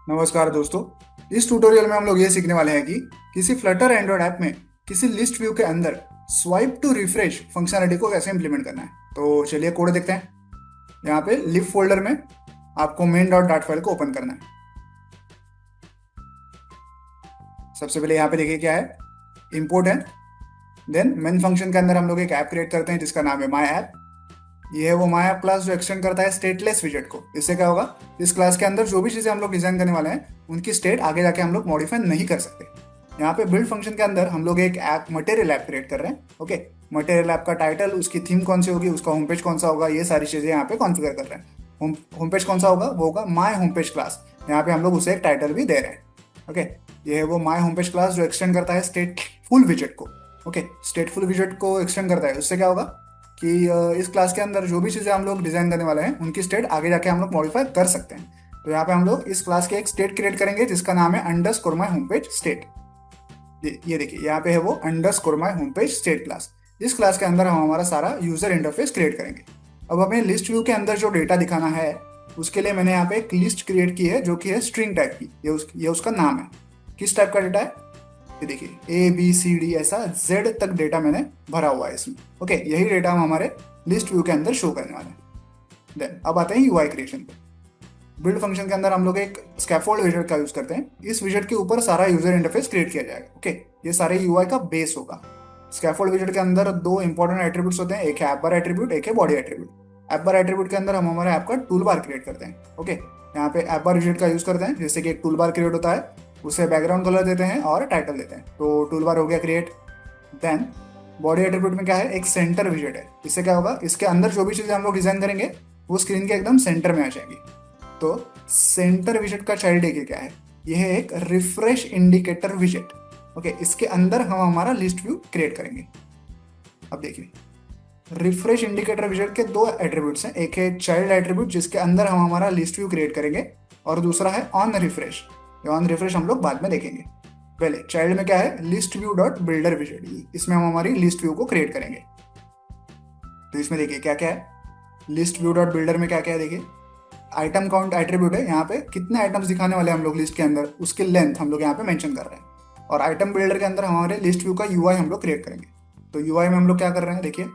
नमस्कार दोस्तों। इस ट्यूटोरियल में हम लोग ये सीखने वाले हैं कि किसी फ्लटर एंड्रॉयड ऐप में किसी लिस्ट व्यू के अंदर स्वाइप टू रिफ्रेश फंक्शनलिटी को कैसे इंप्लीमेंट करना है। तो चलिए कोड देखते हैं। यहाँ पे लिव फोल्डर में आपको मेन डॉट डाट फाइल को ओपन करना है। सबसे पहले यहाँ पे देखिए क्या है, इंपोर्ट है। देन मेन फंक्शन के अंदर हम लोग एक ऐप क्रिएट करते हैं जिसका नाम है माई ऐप। ये है वो माई ऐप क्लास जो एक्सटेंड करता है स्टेटलेस विजेट को। इससे क्या होगा, इस क्लास के अंदर जो भी चीजें हम लोग डिजाइन करने वाले हैं उनकी स्टेट आगे जाके हम लोग मॉडिफाई नहीं कर सकते। यहाँ पे बिल्ड फंक्शन के अंदर हम लोग एक ऐप मटेरियल ऐप क्रिएट कर रहे हैं। ओके, मटेरियल ऐप का टाइटल, उसकी थीम कौन सी होगी, उसका होम पेज कौन सा होगा, ये सारी चीजें यहाँ पे कॉन्फ़िगर कर रहे हैं। होम पेज कौन सा होगा, वो होगा माई होम पेज क्लास। यहाँ पे हम लोग उसे एक टाइटल भी दे रहे हैं। ओके, ये है वो माई होम पेज क्लास जो एक्सटेंड करता है स्टेटफुल विजेट को। ओके, स्टेटफुल विजेट को एक्सटेंड करता है। उससे क्या होगा कि इस क्लास के अंदर जो भी चीज़ें हम लोग डिजाइन करने वाले हैं उनकी स्टेट आगे जाके हम लोग मॉडिफाई कर सकते हैं। तो यहाँ पे हम लोग इस क्लास के एक स्टेट क्रिएट करेंगे जिसका नाम है underscore my home page state. ये देखिए यहाँ पे है वो underscore my home page state class. इस क्लास के अंदर हम हमारा सारा यूजर इंटरफेस क्रिएट करेंगे। अब हमें लिस्ट व्यू के अंदर जो डेटा दिखाना है उसके लिए मैंने यहाँ पे एक लिस्ट क्रिएट की है जो कि है स्ट्रिंग टाइप की। ये उसका नाम है। किस टाइप का डेटा है, ये देखिए ABCD ऐसा Z तक डेटा मैंने भरा हुआ है इसमें। ओके, यही डेटा हम हमारे लिस्ट व्यू के अंदर शो करने वाले हैं। देन अब आते हैं यूआई क्रिएशन पे। बिल्ड फंक्शन के अंदर हम लोग एक स्कैफोल्ड विजेट का यूज करते हैं। इस विजेट के ऊपर सारा यूजर इंटरफेस क्रिएट किया जाएगा। ओके, ये सारे यूआई का बेस होगा। स्कैफोल्ड विजेट के अंदर दो इंपॉर्टेंट एट्रीब्यूट्स होते हैं, एक है ऐप बार एट्रीब्यूट, एक है बॉडी एट्रीब्यूट। ऐप बार एट्रीब्यूट के अंदर हम हमारे ऐप का टूल बार क्रिएट करते हैं। ओके, यहाँ पे ऐप बार विजेट का यूज करते हैं। जैसे कि एक टूल बार क्रिएट होता है, उसे बैकग्राउंड कलर देते हैं और टाइटल देते हैं, तो टूल बार हो गया क्रिएट। देन बॉडी एट्रीब्यूट में क्या है, एक सेंटर विजेट है। इससे क्या होगा, इसके अंदर जो भी चीजें हम लोग डिजाइन करेंगे वो स्क्रीन के एकदम सेंटर में आ जाएंगी। तो सेंटर विजेट का चाइल्ड देखिए क्या है, यह है एक रिफ्रेश इंडिकेटर विजेट। ओके, इसके अंदर हम हमारा लिस्ट व्यू क्रिएट करेंगे। अब देखिए, रिफ्रेश इंडिकेटर विजेट के दो एट्रीब्यूट्स हैं, एक है चाइल्ड एट्रीब्यूट जिसके अंदर हम हमारा लिस्ट व्यू क्रिएट करेंगे, और दूसरा है ऑन रिफ्रेश। ऑन रिफ्रेश हम लोग बाद में देखेंगे। पहले चाइल्ड में क्या है, लिस्ट व्यू डॉट बिल्डर विजेट, इसमें हम हमारी लिस्ट व्यू को क्रिएट करेंगे। तो इसमें देखिए क्या क्या है, लिस्ट व्यू डॉट बिल्डर में क्या क्या है देखिए, आइटम काउंट एट्रीब्यूट है। यहाँ पे कितने आइटम्स दिखाने वाले हैं हम लोग लिस्ट के अंदर, उसकी लेंथ हम लोग यहाँ पे मेंशन कर रहे हैं। और आइटम बिल्डर के अंदर हमारे लिस्ट व्यू का यूआई हम लोग क्रिएट करेंगे। तो यूआई में हम लोग क्या कर रहे हैं देखिए,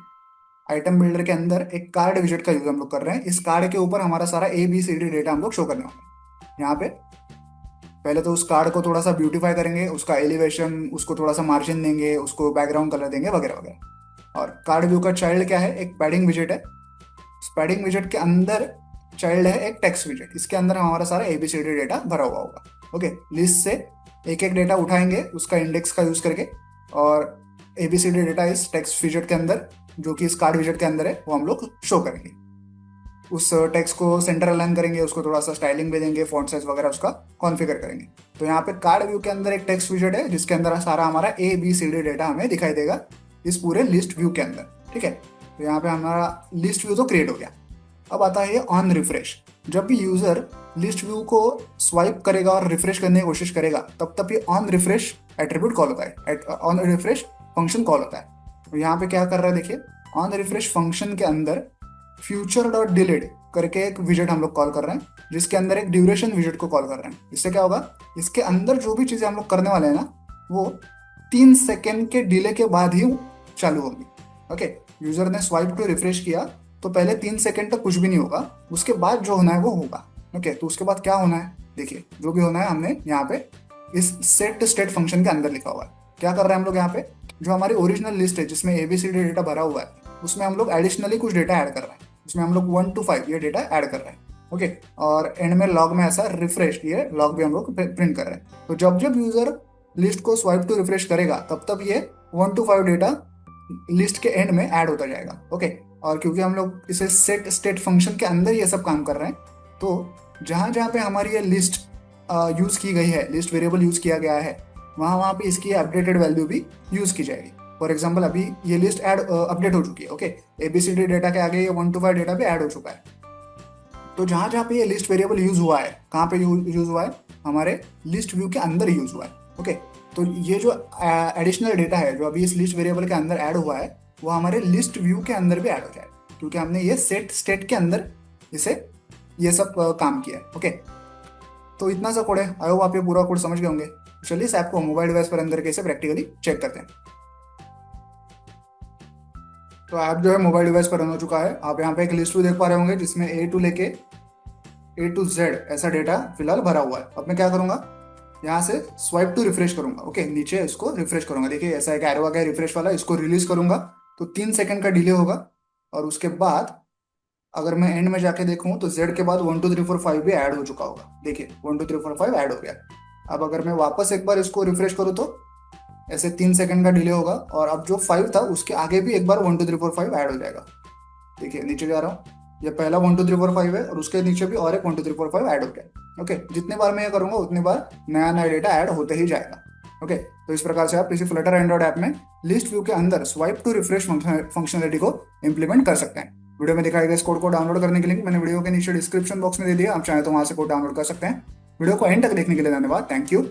आइटम बिल्डर के अंदर एक कार्ड विजेट का यूज हम लोग कर रहे हैं। इस कार्ड के ऊपर हमारा सारा ABCD डेटा हम लोग शो करने वाले हैं। यहाँ पे पहले तो उस कार्ड को थोड़ा सा ब्यूटीफाई करेंगे, उसका एलिवेशन, उसको थोड़ा सा मार्जिन देंगे, उसको बैकग्राउंड कलर देंगे वगैरह वगैरह। और कार्ड व्यू का चाइल्ड क्या है, एक पैडिंग विजेट है। इस पैडिंग विजेट के अंदर चाइल्ड है एक टेक्स्ट विजेट, इसके अंदर हमारा सारा ABCD डेटा भरा हुआ होगा। ओके, लिस्ट से एक एक डेटा उठाएंगे उसका इंडेक्स का यूज करके, और ABCD डेटा इस टेक्स्ट विजेट के अंदर जो कि इस कार्ड विजेट के अंदर है वो हम लोग शो करेंगे। उस टेक्स्ट को सेंटर अलाइन करेंगे, उसको थोड़ा सा स्टाइलिंग भी देंगे, फॉन्ट साइज वगैरह उसका कॉन्फ़िगर करेंगे। तो यहाँ पे कार्ड व्यू के अंदर एक टेक्स्ट विजेट है जिसके अंदर सारा हमारा ABCD डेटा हमें दिखाई देगा इस पूरे लिस्ट व्यू के अंदर। ठीक है, तो यहाँ पे हमारा लिस्ट व्यू तो क्रिएट हो गया। अब आता है ये ऑन रिफ्रेश। जब भी यूजर लिस्ट व्यू को स्वाइप करेगा और रिफ्रेश करने की कोशिश करेगा तब तब ये ऑन रिफ्रेश एट्रीब्यूट कॉल होता है, ऑन रिफ्रेश फंक्शन कॉल होता है। तो यहाँ पे क्या कर रहा है देखिए, ऑन रिफ्रेश फंक्शन के अंदर फ्यूचर डॉट डिलेड करके एक विजेट हम लोग कॉल कर रहे हैं, जिसके अंदर एक ड्यूरेशन विजेट को कॉल कर रहे हैं। इससे क्या होगा, इसके अंदर जो भी चीजें हम लोग करने वाले हैं ना वो 3 सेकेंड के डिले के बाद ही चालू होंगी। ओके, यूजर ने स्वाइप टू रिफ्रेश किया तो पहले 3 सेकेंड तक कुछ भी नहीं होगा, उसके बाद जो होना है वो होगा। ओके, तो उसके बाद क्या होना है देखिए, जो भी होना है हमने यहाँ पे इस सेट स्टेट फंक्शन के अंदर लिखा हुआ है। क्या कर रहे हैं हम लोग यहाँ पे, जो हमारी ओरिजिनल लिस्ट है जिसमें ABCD डेटा भरा हुआ है उसमें हम लोग एडिशनली कुछ डेटा ऐड कर रहे हैं। उसमें हम लोग 1 to 5 ये डेटा ऐड कर रहे हैं। ओके, और एंड में लॉग में ऐसा रिफ्रेश, ये लॉग भी हम लोग प्रिंट कर रहे हैं। तो जब जब यूजर लिस्ट को स्वाइप टू रिफ्रेश करेगा तब तब ये 1 to 5 डेटा लिस्ट के एंड में ऐड होता जाएगा। ओके, और क्योंकि हम लोग इसे सेट स्टेट फंक्शन के अंदर ये सब काम कर रहे हैं, तो जहां जहां पे हमारी ये लिस्ट यूज की गई है, लिस्ट वेरिएबल यूज किया गया है, वहां वहां पे इसकी अपडेटेड वैल्यू भी यूज की जाएगी। फॉर एग्जाम्पल अभी ये लिस्ट अपडेट हो चुकी है। ओके, ABCD डेटा के आगे ये 1 to 5 डेटा भी ऐड हो चुका है। तो जहां जहां पे ये लिस्ट वेरिएबल यूज हुआ है, कहाँ पे यूज हुआ है, हमारे लिस्ट व्यू के अंदर यूज हुआ है। ओके, तो ये जो एडिशनल डेटा है जो अभी इस लिस्ट वेरिएबल के अंदर ऐड हुआ है वो हमारे लिस्ट व्यू के अंदर भी ऐड हो जाए, क्योंकि हमने ये सेट स्टेट के अंदर इसे ये सब काम किया है। ओके, तो इतना सा कोड है। आई होप आप ये पूरा कोड समझ गए होंगे। चलिए इस ऐप को मोबाइल डिवाइस पर अंदर कैसे प्रैक्टिकली चेक करते हैं। तो ऐप जो है मोबाइल डिवाइस पर रन हो चुका है। आप यहाँ पे एक लिस्ट भी देख पा रहे होंगे जिसमें ए टू लेके ए टू जेड ऐसा डेटा फिलहाल भरा हुआ है। अब मैं क्या करूंगा, यहाँ से स्वाइप टू रिफ्रेश करूंगा। ओके, नीचे इसको रिफ्रेश करूंगा। देखिए ऐसा एक एरो आ गया रिफ्रेश वाला, इसको रिलीज करूंगा तो 3 सेकंड का डिले होगा। और उसके बाद अगर मैं एंड में जाके देखूं तो जेड के बाद 1 2 3 4 5 भी ऐड हो चुका होगा। देखिए 1 2 3 4 5 ऐड हो गया। अब अगर मैं वापस एक बार इसको रिफ्रेश करूँ तो ऐसे 3 सेकंड का डिले होगा, और अब जो 5 था उसके आगे भी एक बार 1 2 3 4 5 ऐड हो जाएगा। देखिए नीचे जा रहा हूँ, ये पहला 1 2 3 4 5 है और उसके नीचे भी और एक 1 2 3 4 5 ऐड हो गया। ओके, जितने बार मैं ये करूंगा उतनी बार नया नया डेटा ऐड होते ही जाएगा। ओके, तो इस प्रकार से आप किसी फ्लटर एंड्रॉइड ऐप में लिस्ट व्यू के अंदर स्वाइप टू रिफ्रेश फंक्शनलिटी को इंप्लीमेंट कर सकते हैं। वीडियो में दिखाए गए इस कोड को डाउनलोड करने के लिंक मैंने वीडियो के नीचे डिस्क्रिप्शन बॉक्स में दे दिया, आप चाहें तो वहां से कोड डाउनलोड कर सकते हैं। वीडियो को एंड तक देखने के लिए धन्यवाद। Thank you.